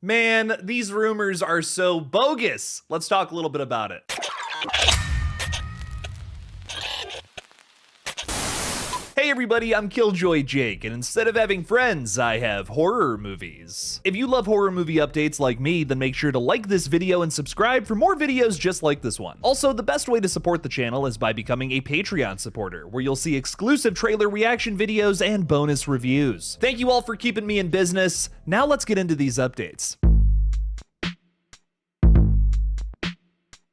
Man, these rumors are so bogus. Let's talk a little bit about it. Hey everybody, I'm Killjoy Jake, and instead of having friends, I have horror movies. If you love horror movie updates like me, then make sure to like this video and subscribe for more videos just like this one. Also, the best way to support the channel is by becoming a Patreon supporter, where you'll see exclusive trailer reaction videos and bonus reviews. Thank you all for keeping me in business. Now let's get into these updates.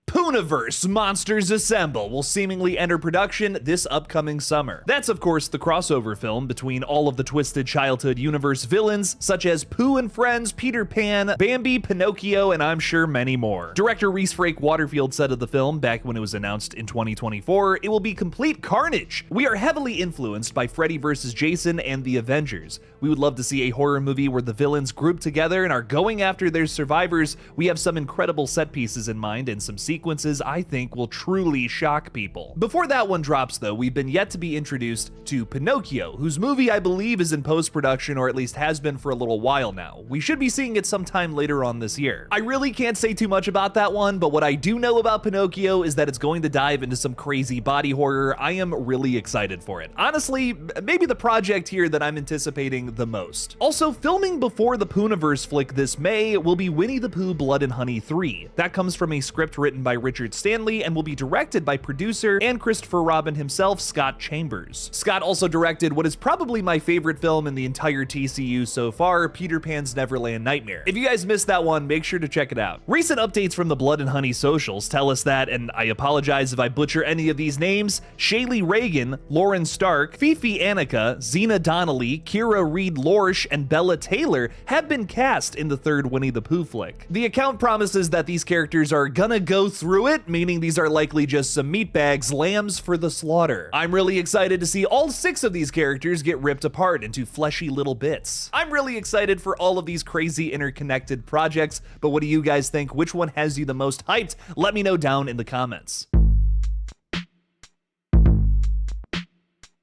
POOHNIVERSE Monsters Assemble will seemingly enter production this upcoming summer. That's of course the crossover film between all of the Twisted Childhood universe villains such as Pooh and Friends, Peter Pan, Bambi, Pinocchio, and I'm sure many more. Director Reese Frake Waterfield said of the film back when it was announced in 2024, it will be complete carnage. We are heavily influenced by Freddy vs. Jason and the Avengers. We would love to see a horror movie where the villains group together and are going after their survivors. We have some incredible set pieces in mind and some sequences I think will truly shock people. Before that one drops though, we've been yet to be introduced to Pinocchio, whose movie I believe is in post-production or at least has been for a little while now. We should be seeing it sometime later on this year. I really can't say too much about that one, but what I do know about Pinocchio is that it's going to dive into some crazy body horror. I am really excited for it. Honestly, maybe the project here that I'm anticipating the most. Also, filming before the POOHNIVERSE flick this May will be Winnie the Pooh Blood and Honey 3. That comes from a script written by Richard Stanley and will be directed by producer and Christopher Robin himself, Scott Chambers. Scott also directed what is probably my favorite film in the entire TCU so far, Peter Pan's Neverland Nightmare. If you guys missed that one, make sure to check it out. Recent updates from the Blood and Honey socials tell us that, and I apologize if I butcher any of these names, Shaylee Reagan, Lauren Stark, Fifi Annika, Xena Donnelly, Kira Reed Lorsch, and Bella Taylor have been cast in the third Winnie the Pooh flick. The account promises that these characters are gonna go through it, meaning these are likely just some meatbags, lambs for the slaughter. I'm really excited to see all 6 of these characters get ripped apart into fleshy little bits. I'm really excited for all of these crazy interconnected projects, but what do you guys think? Which one has you the most hyped? Let me know down in the comments.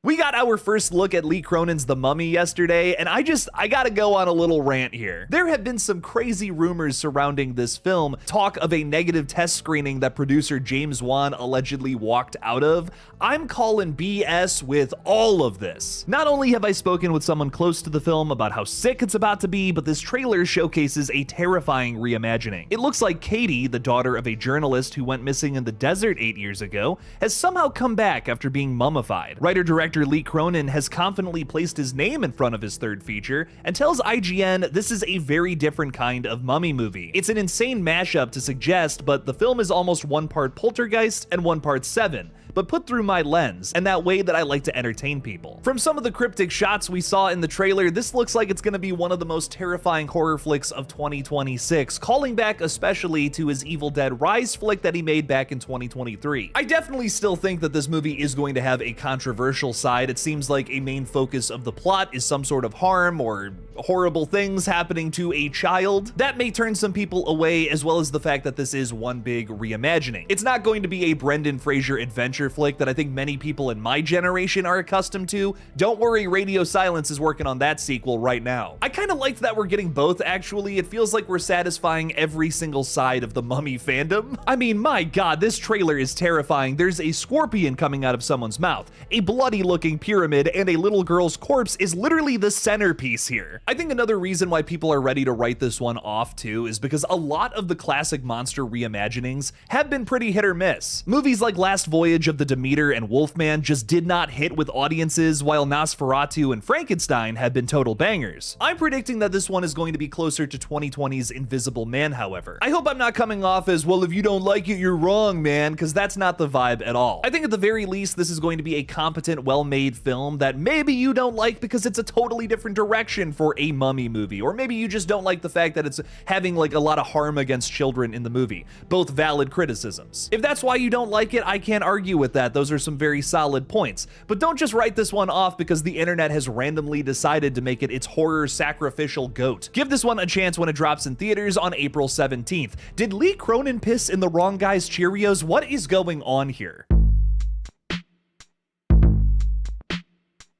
We got our first look at Lee Cronin's The Mummy yesterday, and I gotta go on a little rant here. There have been some crazy rumors surrounding this film, talk of a negative test screening that producer James Wan allegedly walked out of. I'm calling BS with all of this. Not only have I spoken with someone close to the film about how sick it's about to be, but this trailer showcases a terrifying reimagining. It looks like Katie, the daughter of a journalist who went missing in the desert 8 years ago, has somehow come back after being mummified. Writer-director Lee Cronin has confidently placed his name in front of his third feature and tells IGN this is a very different kind of mummy movie. It's an insane mashup to suggest, but the film is almost one part Poltergeist and one part Seven, but put through my lens and that way that I like to entertain people. From some of the cryptic shots we saw in the trailer, this looks like it's gonna be one of the most terrifying horror flicks of 2026, calling back especially to his Evil Dead Rise flick that he made back in 2023. I definitely still think that this movie is going to have a controversial side. It seems like a main focus of the plot is some sort of harm or horrible things happening to a child. That may turn some people away, as well as the fact that this is one big reimagining. It's not going to be a Brendan Fraser adventure flick that I think many people in my generation are accustomed to. Don't worry, Radio Silence is working on that sequel right now. I kind of liked that we're getting both, actually. It feels like we're satisfying every single side of the Mummy fandom. I mean, my god, this trailer is terrifying. There's a scorpion coming out of someone's mouth, a bloody looking pyramid, and a little girl's corpse is literally the centerpiece here. I think another reason why people are ready to write this one off too is because a lot of the classic monster reimaginings have been pretty hit or miss. Movies like Last Voyage of the Demeter and Wolfman just did not hit with audiences, while Nosferatu and Frankenstein have been total bangers. I'm predicting that this one is going to be closer to 2020's Invisible Man, however. I hope I'm not coming off as, well, if you don't like it, you're wrong, man, because that's not the vibe at all. I think at the very least, this is going to be a competent, well-made film that maybe you don't like because it's a totally different direction for a Mummy movie, or maybe you just don't like the fact that it's having like a lot of harm against children in the movie. Both valid criticisms. If that's why you don't like it, I can't argue with that. Those are some very solid points. But don't just write this one off because the internet has randomly decided to make it its horror sacrificial goat. Give this one a chance when it drops in theaters on April 17th. Did Lee Cronin piss in the wrong guy's Cheerios? What is going on here?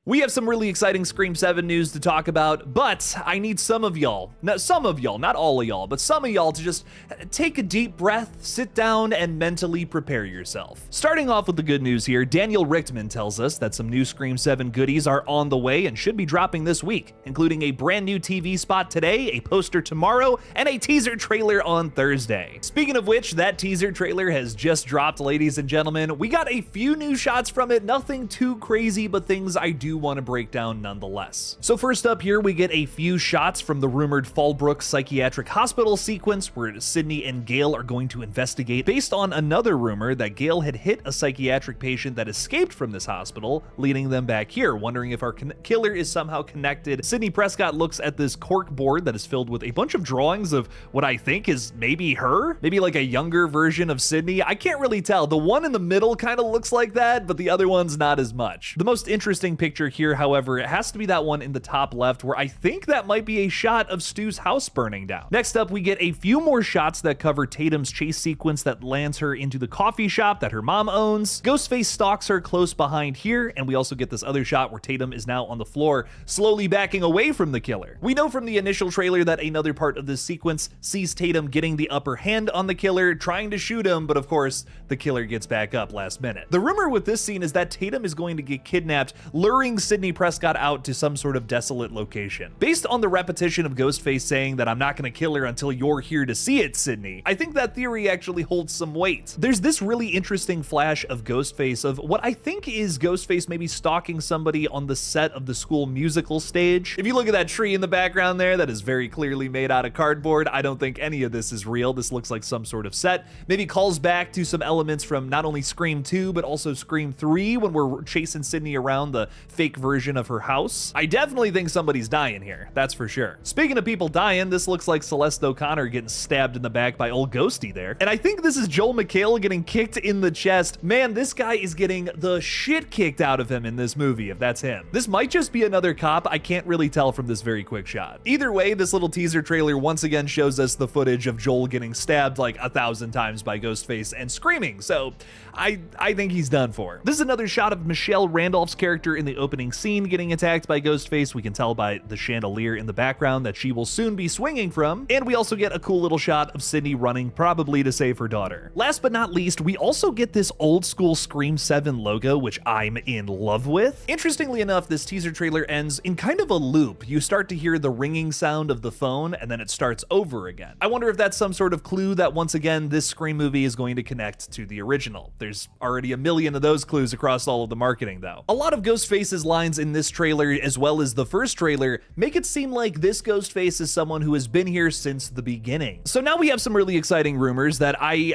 We have some really exciting Scream 7 news to talk about, but I need some of y'all, not all of y'all, but some of y'all to just take a deep breath, sit down, and mentally prepare yourself. Starting off with the good news here, Daniel Richtman tells us that some new Scream 7 goodies are on the way and should be dropping this week, including a brand new TV spot today, a poster tomorrow, and a teaser trailer on Thursday. Speaking of which, that teaser trailer has just dropped, ladies and gentlemen. We got a few new shots from it, nothing too crazy, but things I do want to break down nonetheless. So first up here, we get a few shots from the rumored Fallbrook Psychiatric Hospital sequence where Sidney and Gale are going to investigate based on another rumor that Gale had hit a psychiatric patient that escaped from this hospital, leading them back here, wondering if our killer is somehow connected. Sidney Prescott looks at this cork board that is filled with a bunch of drawings of what I think is maybe her, maybe like a younger version of Sidney. I can't really tell. The one in the middle kind of looks like that, but the other one's not as much. The most interesting picture here, however, it has to be that one in the top left where I think that might be a shot of Stu's house burning down. Next up, we get a few more shots that cover Tatum's chase sequence that lands her into the coffee shop that her mom owns. Ghostface stalks her close behind here, and we also get this other shot where Tatum is now on the floor, slowly backing away from the killer. We know from the initial trailer that another part of this sequence sees Tatum getting the upper hand on the killer, trying to shoot him, but of course, the killer gets back up last minute. The rumor with this scene is that Tatum is going to get kidnapped, luring Sidney Prescott out to some sort of desolate location. Based on the repetition of Ghostface saying that I'm not gonna kill her until you're here to see it, Sidney, I think that theory actually holds some weight. There's this really interesting flash of Ghostface of what I think is Ghostface maybe stalking somebody on the set of the school musical stage. If you look at that tree in the background there, that is very clearly made out of cardboard. I don't think any of this is real. This looks like some sort of set. Maybe calls back to some elements from not only Scream 2, but also Scream 3 when we're chasing Sidney around the fake version of her house. I definitely think somebody's dying here, that's for sure. Speaking of people dying, this looks like Celeste O'Connor getting stabbed in the back by old Ghosty there. And I think this is Joel McHale getting kicked in the chest. Man, this guy is getting the shit kicked out of him in this movie, if that's him. This might just be another cop, I can't really tell from this very quick shot. Either way, this little teaser trailer once again shows us the footage of Joel getting stabbed like 1,000 times by Ghostface and screaming, so I think he's done for. This is another shot of Michelle Randolph's character in the opening scene getting attacked by Ghostface. We can tell by the chandelier in the background that she will soon be swinging from, and we also get a cool little shot of Sidney running, probably to save her daughter. Last but not least, we also get this old school Scream 7 logo, which I'm in love with. Interestingly enough, this teaser trailer ends in kind of a loop. You start to hear the ringing sound of the phone, and then it starts over again. I wonder if that's some sort of clue that once again, this Scream movie is going to connect to the original. There's already a million of those clues across all of the marketing though. A lot of Ghostface's lines in this trailer, as well as the first trailer, make it seem like this Ghostface is someone who has been here since the beginning. So now we have some really exciting rumors that I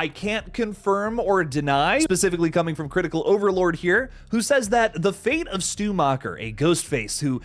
can't confirm or deny, specifically coming from Critical Overlord here, who says that the fate of Stu Macher, a Ghostface who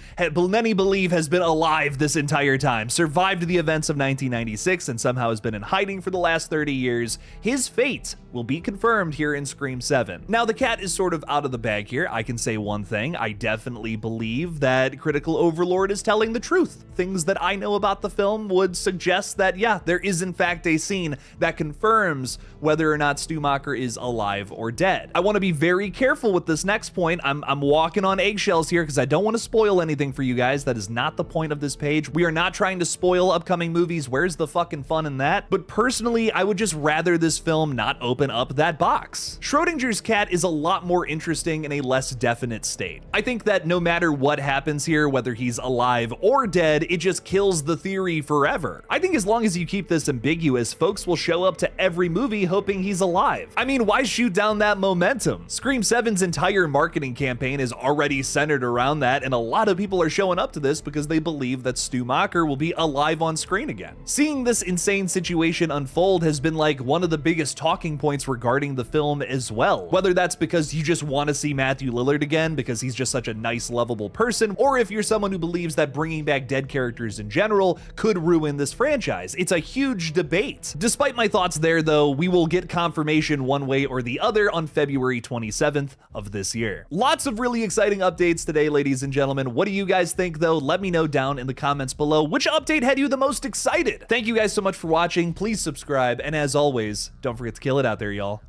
many believe has been alive this entire time, survived the events of 1996 and somehow has been in hiding for the last 30 years, his fate will be confirmed here in Scream 7. Now, the cat is sort of out of the bag here. I can say one thing. I definitely believe that Critical Overlord is telling the truth. Things that I know about the film would suggest that, yeah, there is in fact a scene that confirms whether or not Stu Macher is alive or dead. I want to be very careful with this next point. I'm walking on eggshells here because I don't want to spoil anything for you guys. That is not the point of this page. We are not trying to spoil upcoming movies. Where's the fucking fun in that? But personally, I would just rather this film not open up that box. Schrodinger's cat is a lot more interesting in a less definite state. I think that no matter what happens here, whether he's alive or dead, it just kills the theory forever. I think as long as you keep this ambiguous, folks will show up to every movie hoping he's alive. I mean, why shoot down that momentum? Scream 7's entire marketing campaign is already centered around that, and a lot of people are showing up to this because they believe that Stu Macher will be alive on screen again. Seeing this insane situation unfold has been like one of the biggest talking points regarding the film as well. Whether that's because you just want to see Matthew Lillard again because he's just such a nice, lovable person, or if you're someone who believes that bringing back dead characters in general could ruin this franchise. It's a huge debate. Despite my thoughts there though, we will get confirmation one way or the other on February 27th of this year. Lots of really exciting updates today, ladies and gentlemen. What do you guys think though? Let me know down in the comments below. Which update had you the most excited? Thank you guys so much for watching. Please subscribe, and as always, don't forget to kill it out there, y'all.